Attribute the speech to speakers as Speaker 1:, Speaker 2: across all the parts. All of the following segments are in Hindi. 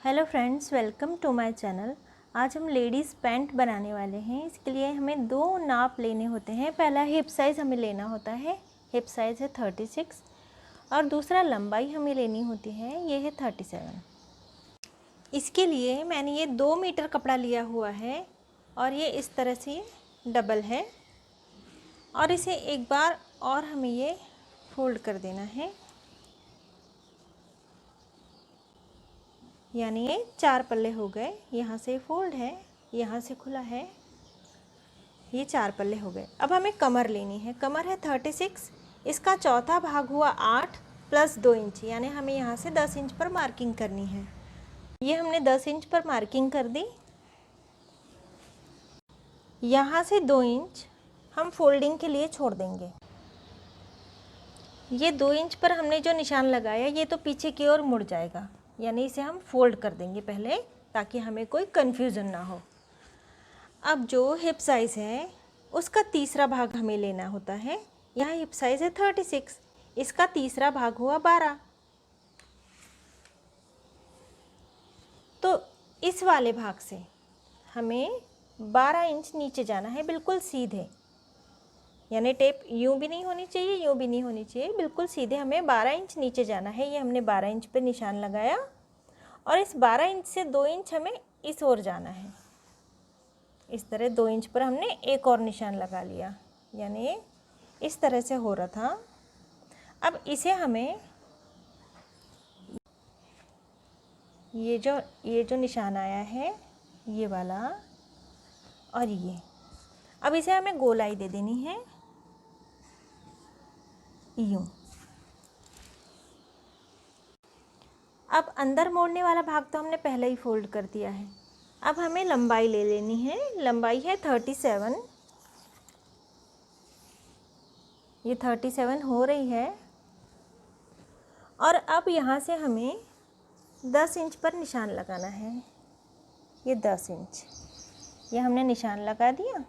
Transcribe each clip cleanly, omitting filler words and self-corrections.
Speaker 1: Hello friends, welcome to my channel. आज हम लेडीज़ पैंट बनाने वाले हैं। इसके लिए हमें दो नाप लेने होते हैं। पहला हिप साइज़ हमें लेना होता है, हिप साइज़ है 36 और दूसरा लंबाई हमें लेनी होती है, ये है 37। इसके लिए मैंने ये 2 मीटर कपड़ा लिया हुआ है और ये इस तरह से डबल है और इसे एक बार और हमें ये फोल्ड कर देना है, यानी ये 4 पल्ले हो गए। यहाँ से फोल्ड है, यहाँ से खुला है, ये 4 पल्ले हो गए। अब हमें कमर लेनी है। कमर है 36, इसका चौथा भाग हुआ 8 + 2 इंच, यानी हमें यहाँ से 10 इंच पर मार्किंग करनी है। ये हमने 10 इंच पर मार्किंग कर दी। यहाँ से 2 इंच हम फोल्डिंग के लिए छोड़ देंगे। ये 2 इंच पर हमने जो निशान लगाया ये तो पीछे की ओर मुड़ जाएगा, यानी इसे हम फोल्ड कर देंगे पहले, ताकि हमें कोई कन्फ्यूज़न ना हो। अब जो हिप साइज़ है उसका तीसरा भाग हमें लेना होता है। यहाँ हिप साइज़ है 36, इसका तीसरा भाग हुआ 12। तो इस वाले भाग से हमें 12 इंच नीचे जाना है, बिल्कुल सीधे, यानी टेप यूँ भी नहीं होनी चाहिए, यूँ भी नहीं होनी चाहिए, बिल्कुल सीधे हमें 12 इंच नीचे जाना है। ये हमने 12 इंच पे निशान लगाया और इस 12 इंच से 2 इंच हमें इस ओर जाना है। इस तरह 2 इंच पर हमने एक और निशान लगा लिया, यानी इस तरह से हो रहा था। अब इसे हमें ये जो निशान आया है ये वाला और ये, अब इसे हमें गोलाई दे देनी है यूँ। अब अंदर मोड़ने वाला भाग तो हमने पहले ही फोल्ड कर दिया है। अब हमें लंबाई ले लेनी है। लंबाई है 37, ये 37 हो रही है। और अब यहाँ से हमें 10 इंच पर निशान लगाना है, ये 10 इंच, ये हमने निशान लगा दिया।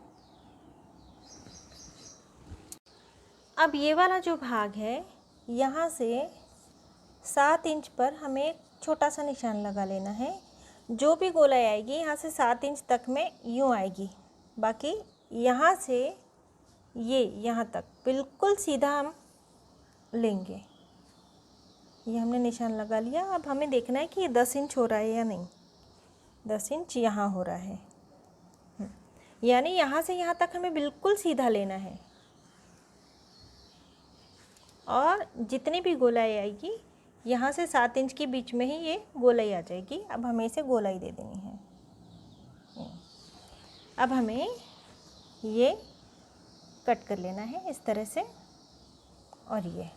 Speaker 1: अब ये वाला जो भाग है यहाँ से 7 इंच पर हमें एक छोटा सा निशान लगा लेना है। जो भी गोलाई आएगी यहाँ से 7 इंच तक में यूँ आएगी, बाकी यहाँ से ये यहाँ तक बिल्कुल सीधा हम लेंगे। ये हमने निशान लगा लिया। अब हमें देखना है कि ये 10 इंच हो रहा है या नहीं। 10 इंच यहाँ हो रहा है, यानी यहाँ से यहाँ तक हमें बिल्कुल सीधा लेना है और जितनी भी गोलाई आएगी यहाँ से 7 इंच के बीच में ही ये गोलाई आ जाएगी। अब हमें इसे गोलाई दे देनी है। अब हमें ये कट कर लेना है इस तरह से, और ये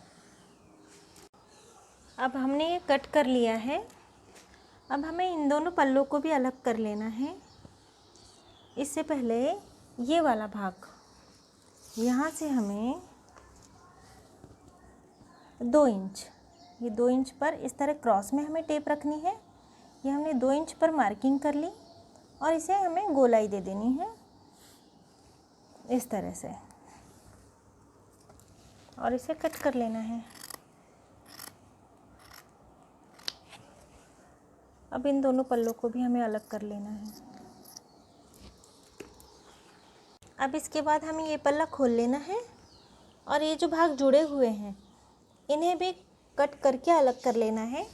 Speaker 1: अब हमने ये कट कर लिया है। अब हमें इन दोनों पल्लों को भी अलग कर लेना है। इससे पहले ये वाला भाग यहाँ से हमें 2 इंच, ये 2 इंच पर इस तरह क्रॉस में हमें टेप रखनी है। ये हमने 2 इंच पर मार्किंग कर ली और इसे हमें गोलाई दे देनी है इस तरह से, और इसे कट कर लेना है। अब इन दोनों पल्लों को भी हमें अलग कर लेना है। अब इसके बाद हमें ये पल्ला खोल लेना है और ये जो भाग जुड़े हुए हैं इन्हें भी कट करके अलग कर लेना है,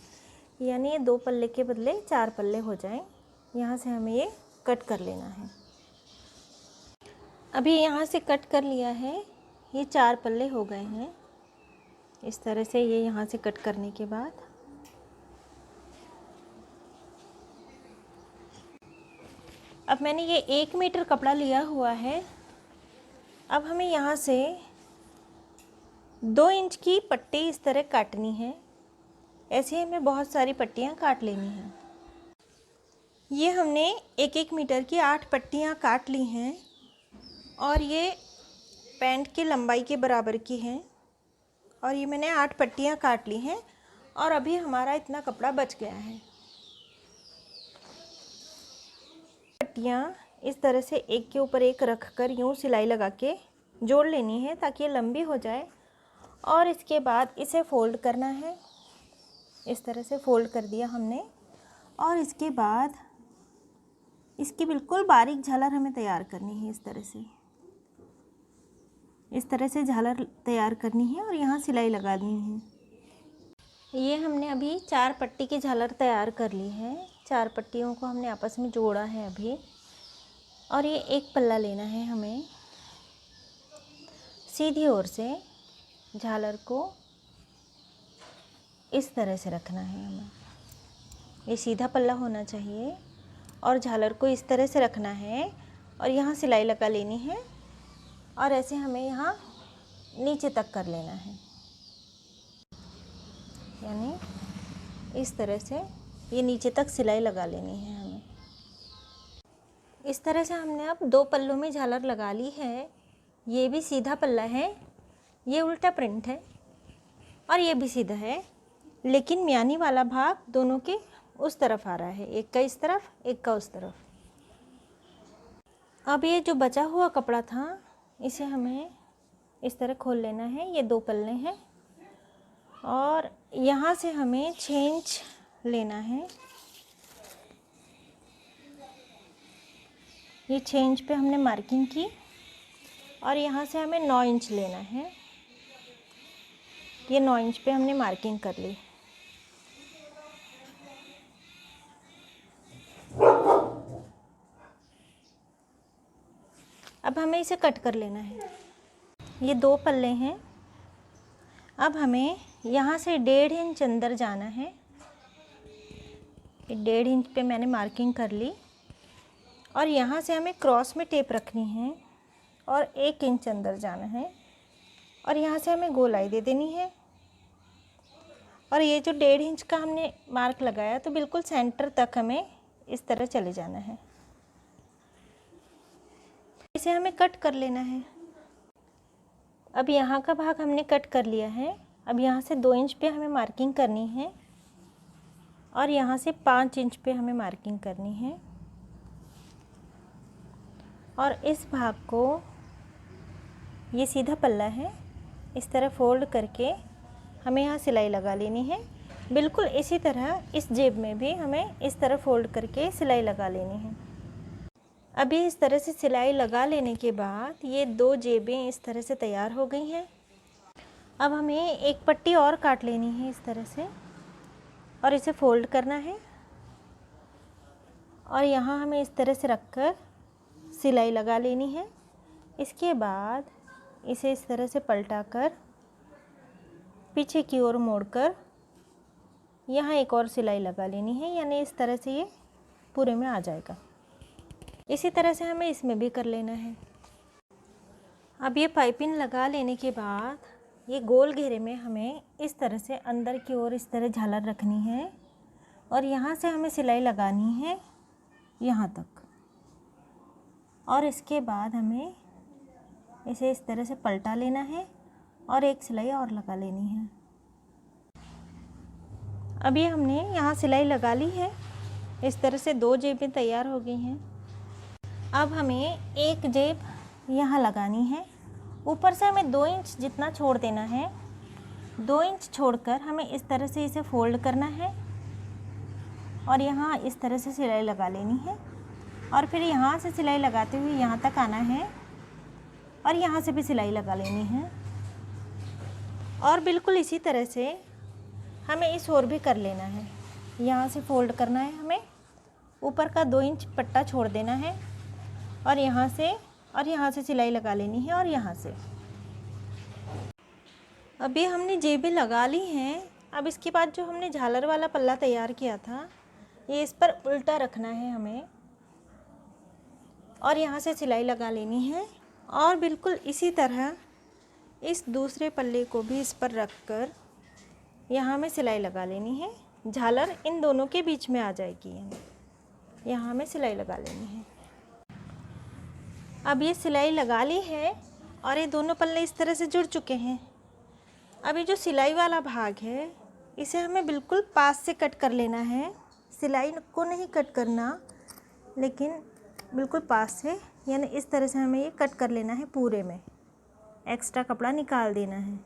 Speaker 1: यानी ये 2 पल्ले के बदले 4 पल्ले हो जाएं। यहाँ से हमें ये कट कर लेना है। अभी यहाँ से कट कर लिया है, ये 4 पल्ले हो गए हैं इस तरह से। ये यहाँ से कट करने के बाद अब मैंने ये 1 मीटर कपड़ा लिया हुआ है। अब हमें यहाँ से 2 इंच की पट्टी इस तरह काटनी है। ऐसे हमें बहुत सारी पट्टियाँ काट लेनी हैं। ये हमने 1-1 मीटर की 8 पट्टियाँ काट ली हैं और ये पैंट की लंबाई के बराबर की हैं, और ये मैंने 8 पट्टियाँ काट ली हैं और अभी हमारा इतना कपड़ा बच गया है। पट्टियाँ इस तरह से एक के ऊपर एक रख कर यूँ सिलाई लगा के जोड़ लेनी है ताकि ये लंबी हो जाए, और इसके बाद इसे फ़ोल्ड करना है। इस तरह से फ़ोल्ड कर दिया हमने और इसके बाद इसकी बिल्कुल बारीक झालर हमें तैयार करनी है। इस तरह से झालर तैयार करनी है और यहाँ सिलाई लगानी है। ये हमने अभी 4 पट्टी की झालर तैयार कर ली है। 4 पट्टियों को हमने आपस में जोड़ा है अभी, और ये एक पल्ला लेना है हमें। सीधी ओर से झालर को इस तरह से रखना है हमें। ये सीधा पल्ला होना चाहिए और झालर को इस तरह से रखना है और यहाँ सिलाई लगा लेनी है और ऐसे हमें यहाँ नीचे तक कर लेना है, यानी इस तरह से ये नीचे तक सिलाई लगा लेनी है हमें। इस तरह से हमने अब 2 पल्लों में झालर लगा ली है। ये भी सीधा पल्ला है, ये उल्टा प्रिंट है और ये भी सीधा है, लेकिन म्यानी वाला भाग दोनों के उस तरफ आ रहा है, एक का इस तरफ, एक का उस तरफ। अब ये जो बचा हुआ कपड़ा था इसे हमें इस तरह खोल लेना है। ये 2 पल्ले हैं और यहाँ से हमें 6 इंच लेना है। ये 6 इंच पे हमने मार्किंग की और यहाँ से हमें 9 इंच लेना है। ये 9 इंच पे हमने मार्किंग कर ली। अब हमें इसे कट कर लेना है। ये 2 पल्ले हैं। अब हमें यहाँ से 1.5 इंच अंदर जाना है। ये 1.5 इंच पे मैंने मार्किंग कर ली और यहाँ से हमें क्रॉस में टेप रखनी है और 1 इंच अंदर जाना है और यहाँ से हमें गोलाई दे देनी है। और ये जो 1.5 इंच का हमने मार्क लगाया तो बिल्कुल सेंटर तक हमें इस तरह चले जाना है। इसे हमें कट कर लेना है। अब यहाँ का भाग हमने कट कर लिया है। अब यहाँ से 2 इंच पे हमें मार्किंग करनी है और यहाँ से 5 इंच पे हमें मार्किंग करनी है और इस भाग को, ये सीधा पल्ला है, इस तरह फोल्ड करके हमें यहाँ सिलाई लगा लेनी है। बिल्कुल इसी तरह इस जेब में भी हमें इस तरह फोल्ड करके सिलाई लगा लेनी है। अभी इस तरह से सिलाई लगा लेने के बाद ये 2 जेबें इस तरह से तैयार हो गई हैं। अब हमें एक पट्टी और काट लेनी है इस तरह से और इसे फोल्ड करना है और यहाँ हमें इस तरह से रखकर सिलाई लगा लेनी है। इसके बाद इसे इस तरह से पलटाकर पीछे की ओर मोड़कर यहाँ एक और सिलाई लगा लेनी है, यानी इस तरह से ये पूरे में आ जाएगा। इसी तरह से हमें इसमें भी कर लेना है। अब ये पाइपिंग लगा लेने के बाद ये गोल घेरे में हमें इस तरह से अंदर की ओर इस तरह झालर रखनी है और यहाँ से हमें सिलाई लगानी है यहाँ तक और इसके बाद हमें इसे इस तरह से पलटा लेना है और एक सिलाई और लगा लेनी है। अब ये हमने यहाँ सिलाई लगा ली है। इस तरह से 2 जेबें तैयार हो गई हैं। अब हमें एक जेब यहाँ लगानी है। ऊपर से हमें 2 इंच जितना छोड़ देना है। 2 इंच छोड़कर हमें इस तरह से इसे फोल्ड करना है और यहाँ इस तरह से सिलाई लगा लेनी है और फिर यहाँ से सिलाई लगाते हुए यहाँ तक आना है और यहाँ से भी सिलाई लगा लेनी है और बिल्कुल इसी तरह से हमें इस ओर भी कर लेना है। यहाँ से फोल्ड करना है, हमें ऊपर का 2 इंच पट्टा छोड़ देना है और यहाँ से सिलाई लगा लेनी है और यहाँ से। अभी हमने जेबें लगा ली हैं। अब इसके बाद जो हमने झालर वाला पल्ला तैयार किया था ये इस पर उल्टा रखना है हमें और यहाँ से सिलाई लगा लेनी है और बिल्कुल इसी तरह इस दूसरे पल्ले को भी इस पर रखकर यहाँ हमें सिलाई लगा लेनी है। झालर इन दोनों के बीच में आ जाएगी, यहाँ हमें सिलाई लगा लेनी है। अब ये सिलाई लगा ली है और ये दोनों पल्ले इस तरह से जुड़ चुके हैं। अब ये जो सिलाई वाला भाग है इसे हमें बिल्कुल पास से कट कर लेना है। सिलाई को नहीं कट करना, लेकिन बिल्कुल पास से, यानी इस तरह से हमें ये कट कर लेना है। पूरे में एक्स्ट्रा कपड़ा निकाल देना है।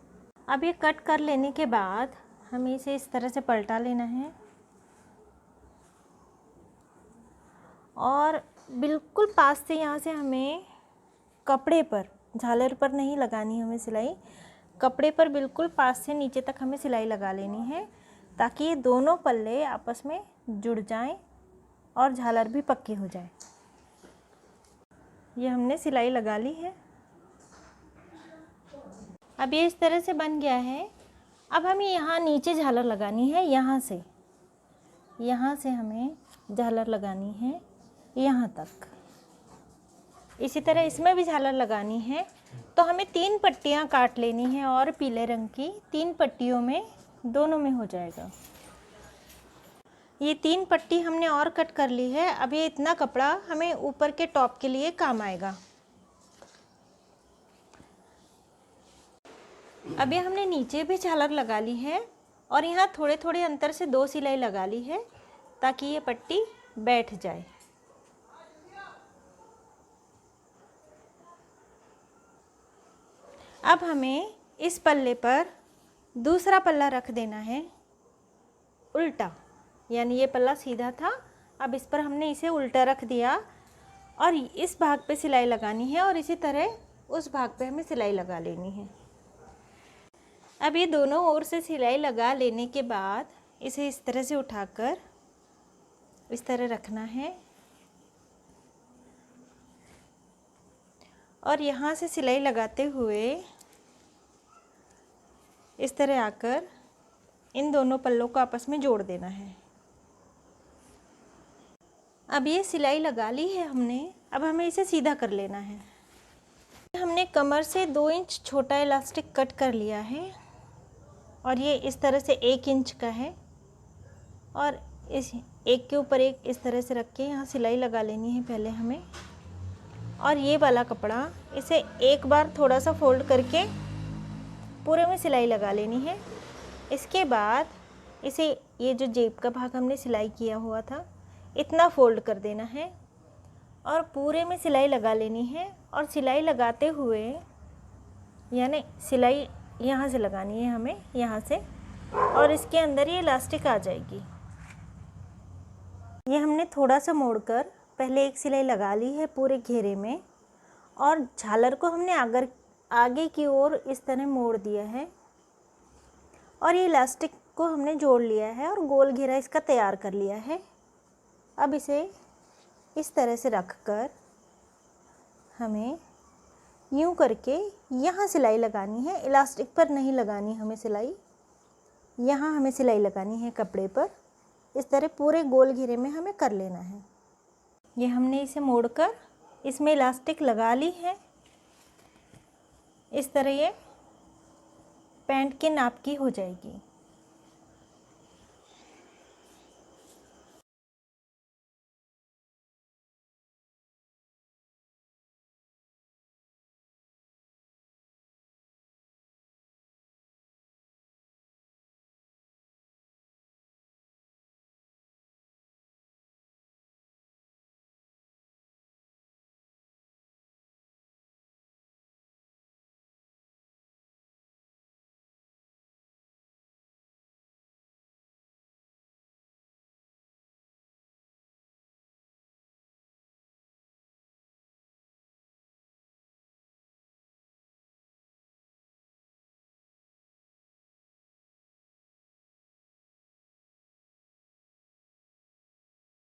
Speaker 1: अब ये कट कर लेने के बाद हमें इसे इस तरह से पलटा लेना है और बिल्कुल पास से यहाँ से हमें कपड़े पर, झालर पर नहीं लगानी हमें सिलाई, कपड़े पर बिल्कुल पास से नीचे तक हमें सिलाई लगा लेनी है, ताकि ये दोनों पल्ले आपस में जुड़ जाएं और झालर भी पक्की हो जाए। ये हमने सिलाई लगा ली है। अब ये इस तरह से बन गया है। अब हमें यहाँ नीचे झालर लगानी है, यहाँ से हमें झालर लगानी है यहाँ तक। इसी तरह इसमें भी झालर लगानी है। तो हमें 3 पट्टियाँ काट लेनी है और पीले रंग की 3 पट्टियों में दोनों में हो जाएगा। ये 3 पट्टी हमने और कट कर ली है। अब ये इतना कपड़ा हमें ऊपर के टॉप के लिए काम आएगा। अब ये हमने नीचे भी झालर लगा ली है और यहाँ थोड़े थोड़े अंतर से 2 सिलाई लगा ली है, ताकि ये पट्टी बैठ जाए। अब हमें इस पल्ले पर दूसरा पल्ला रख देना है उल्टा, यानी ये पल्ला सीधा था, अब इस पर हमने इसे उल्टा रख दिया और इस भाग पे सिलाई लगानी है और इसी तरह उस भाग पे हमें सिलाई लगा लेनी है। अब ये दोनों ओर से सिलाई लगा लेने के बाद इसे इस तरह से उठाकर इस तरह रखना है और यहाँ से सिलाई लगाते हुए इस तरह आकर इन दोनों पल्लों को आपस में जोड़ देना है। अब ये सिलाई लगा ली है हमने, अब हमें इसे सीधा कर लेना है। हमने कमर से 2 इंच छोटा इलास्टिक कट कर लिया है और ये इस तरह से 1 इंच का है और इस एक के ऊपर एक इस तरह से रख के यहाँ सिलाई लगा लेनी है पहले हमें। और ये वाला कपड़ा इसे एक बार थोड़ा सा फोल्ड करके पूरे में सिलाई लगा लेनी है। इसके बाद इसे ये जो जेब का भाग हमने सिलाई किया हुआ था इतना फोल्ड कर देना है और पूरे में सिलाई लगा लेनी है। और सिलाई लगाते हुए यानी सिलाई यहाँ से लगानी है हमें, यहाँ से, और इसके अंदर ये इलास्टिक आ जाएगी। ये हमने थोड़ा सा मोड़कर पहले एक सिलाई लगा ली है पूरे घेरे में और झालर को हमने आगे की ओर इस तरह मोड़ दिया है और ये इलास्टिक को हमने जोड़ लिया है और गोल घेरा इसका तैयार कर लिया है। अब इसे इस तरह से रखकर हमें यूं करके यहाँ सिलाई लगानी है, इलास्टिक पर नहीं लगानी हमें सिलाई, यहाँ हमें सिलाई लगानी है कपड़े पर। इस तरह पूरे गोल घेरे में हमें कर लेना है। ये हमने इसे मोड़कर इसमें इलास्टिक लगा ली है। इस तरह ये पैंट के नाप की हो जाएगी।